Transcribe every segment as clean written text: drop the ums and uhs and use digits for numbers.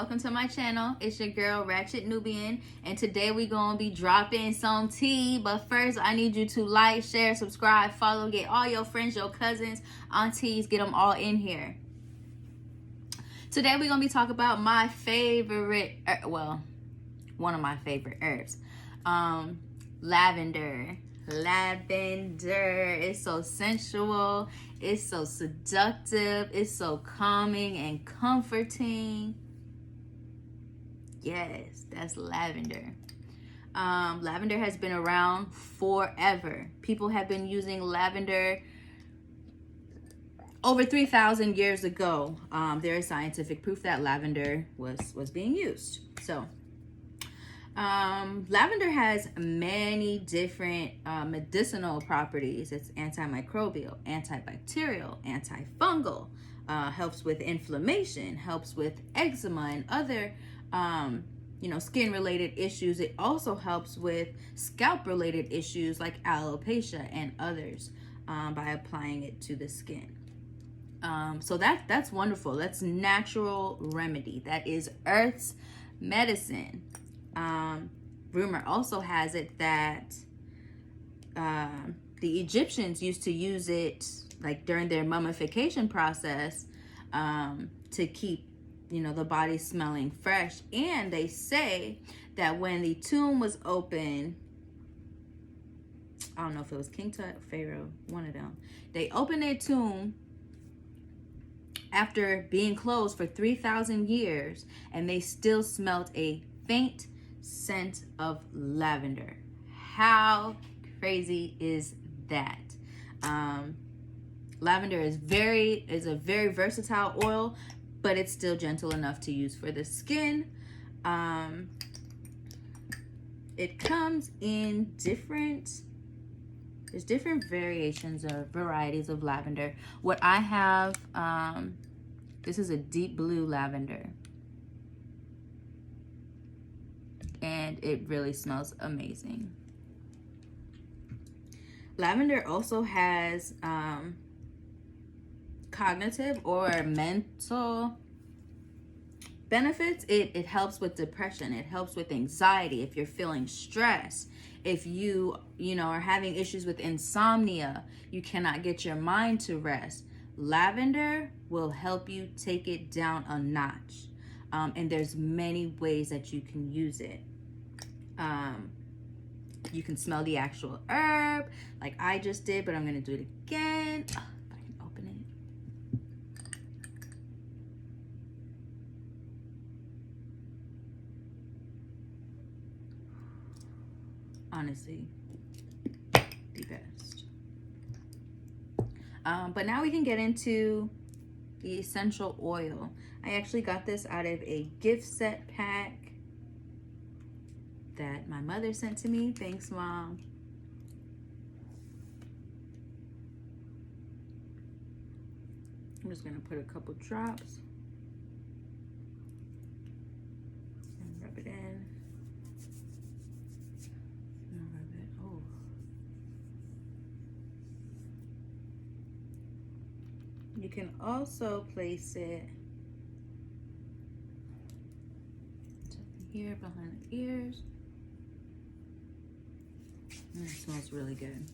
welcome to my channel. It's your girl Ratchet Nubian, and today we gonna be dropping some tea. But first, I need you to like, share, subscribe, follow, get all your friends, your cousins, aunties, get them all in here. Today we're gonna be talking about my favorite, one of my favorite herbs, lavender. Lavender is so sensual, it's so seductive, it's so calming and comforting. Yes, that's lavender. Lavender has been around forever. People have been using lavender over 3,000 years ago. There is scientific proof that lavender was being used. So lavender has many different medicinal properties. It's antimicrobial, antibacterial, antifungal, helps with inflammation, helps with eczema and other skin related issues. It also helps with scalp related issues like alopecia and others by applying it to the skin. So that's wonderful. That's natural remedy. That is Earth's medicine. Rumor also has it that the Egyptians used to use it like during their mummification process to keep the body smelling fresh. And they say that when the tomb was open, I don't know if it was King Tut or Pharaoh, one of them, they opened their tomb after being closed for 3,000 years and they still smelled a faint scent of lavender. How crazy is that? Lavender is a very versatile oil, but it's still gentle enough to use for the skin. It comes in there's different variations or varieties of lavender. What I have, this is a deep blue lavender. And it really smells amazing. Lavender also has cognitive or mental benefits. It helps with depression. It helps with anxiety. If you're feeling stressed, if you are having issues with insomnia, you cannot get your mind to rest, lavender will help you take it down a notch. And there's many ways that you can use it. You can smell the actual herb like I just did, but I'm gonna do it again. If I can open it. Honestly, the best. But now we can get into the essential oil. I actually got this out of a gift set pack that my mother sent to me. Thanks, Mom. I'm just gonna put a couple drops and rub it in. And rub it. Oh. You can also place it here behind the ears. It smells really good.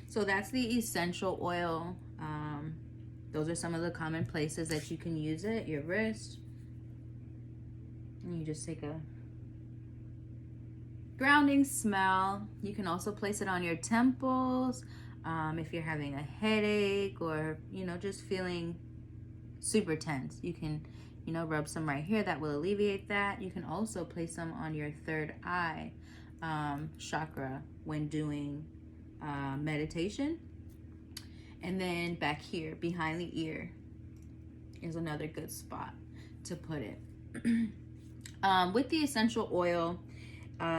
So that's the essential oil. Those are some of the common places that you can use it. Your wrist. And you just take a grounding smell. You can also place it on your temples. If you're having a headache or, just feeling super tense, you can, rub some right here. That will alleviate that. You can also place some on your third eye chakra when doing meditation. And then back here behind the ear is another good spot to put it. With the essential oil,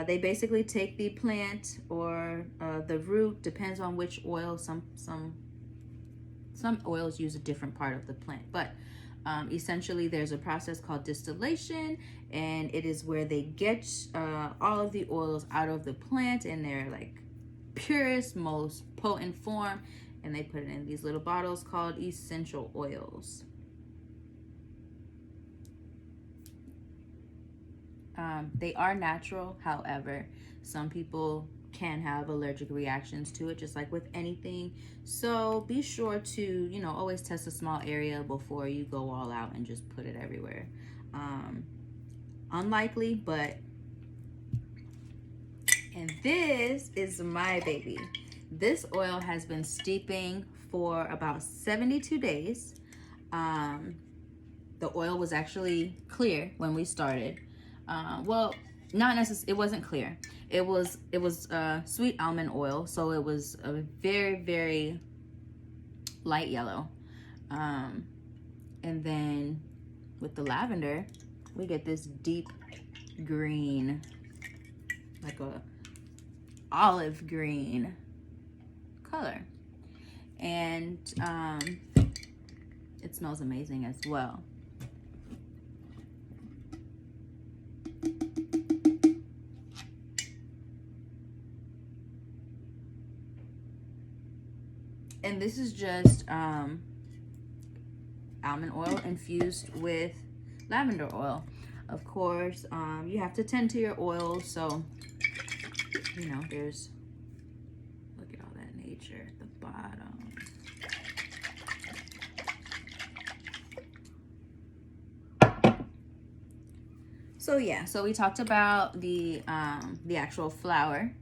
they basically take the plant or the root, depends on which oil. Some oils use a different part of the plant, but essentially there's a process called distillation, and it is where they get all of the oils out of the plant in their like purest, most potent form, and they put it in these little bottles called essential oils. They are natural, however, some people can have allergic reactions to it, just like with anything. So be sure to, you know, always test a small area before you go all out and just put it everywhere. Unlikely, but... And this is my baby. This oil has been steeping for about 72 days. The oil was actually clear when we started. Well, not necessarily, it wasn't clear. It was sweet almond oil, so it was a very, very light yellow. And then with the lavender, we get this deep green, like a olive green color. And it smells amazing as well. And this is just almond oil infused with lavender oil. Of course, you have to tend to your oils, so, you know, there's, look at all that nature at the bottom. So yeah, so we talked about the actual flower.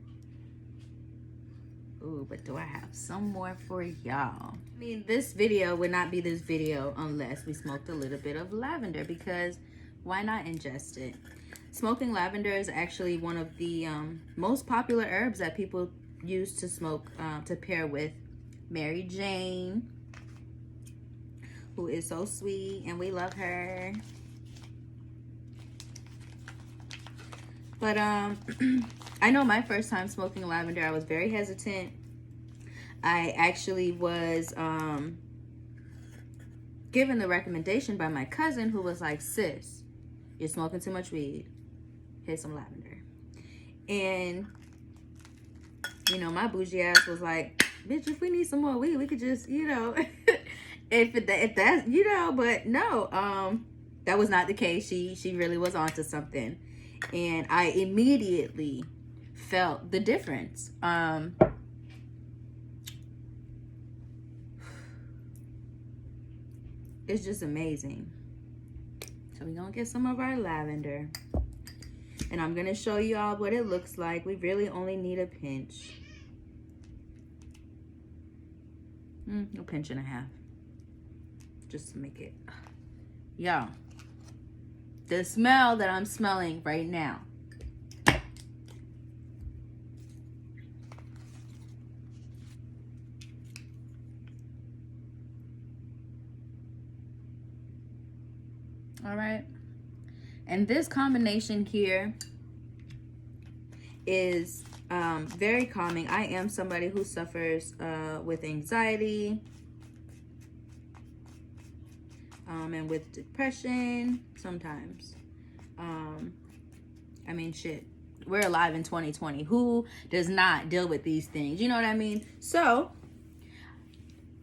Ooh, but do I have some more for y'all? I mean, this video would not be this video unless we smoked a little bit of lavender, because why not ingest it? Smoking lavender is actually one of the most popular herbs that people use to smoke, to pair with Mary Jane, who is so sweet, and we love her. But I know my first time smoking lavender, I was very hesitant. I actually was given the recommendation by my cousin, who was like, sis, you're smoking too much weed. Here's some lavender. And, you know, my bougie ass was like, bitch, if we need some more weed, we could just, you know, if that's, you know, but no, that was not the case. She really was onto something. And I immediately felt the difference. It's just amazing. So we're gonna get some of our lavender, and I'm gonna show you all what it looks like. We really only need a pinch, a pinch and a half, just to make it. Y'all, the smell that I'm smelling right now. All right, and this combination here is very calming. I am somebody who suffers with anxiety and with depression sometimes. I mean, shit, we're alive in 2020. Who does not deal with these things? You know what I mean? So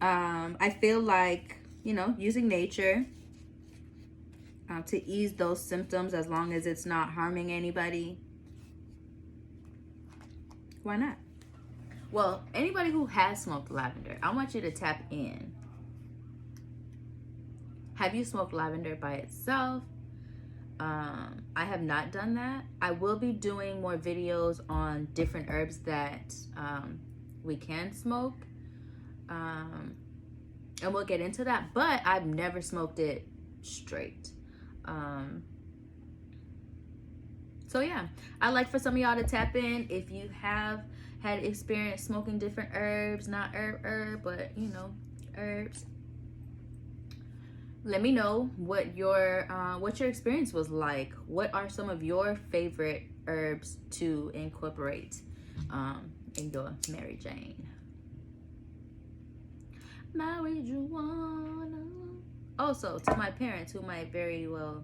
I feel like, you know, using nature to ease those symptoms, as long as it's not harming anybody, why not? Well, anybody who has smoked lavender, I want you to tap in. Have you smoked lavender by itself? I have not done that. I will be doing more videos on different herbs that we can smoke, and we'll get into that, but I've never smoked it straight. So yeah, I'd like for some of y'all to tap in if you have had experience smoking different herbs, not herb, but you know, herbs. Let me know what your experience was like. What are some of your favorite herbs to incorporate in your Mary Jane? Marijuana. Also, to my parents who might very well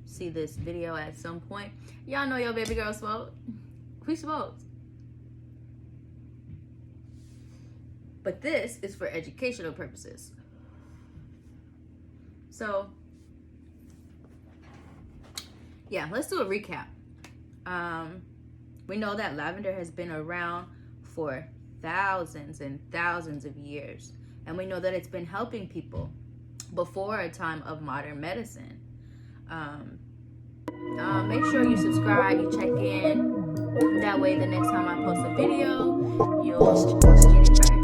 see this video at some point, y'all know your baby girl smoked. We smoked. But this is for educational purposes. So, yeah, let's do a recap. We know that lavender has been around for thousands and thousands of years. And we know that it's been helping people before a time of modern medicine. Make sure you subscribe, you check in. That way the next time I post a video, you'll get it back.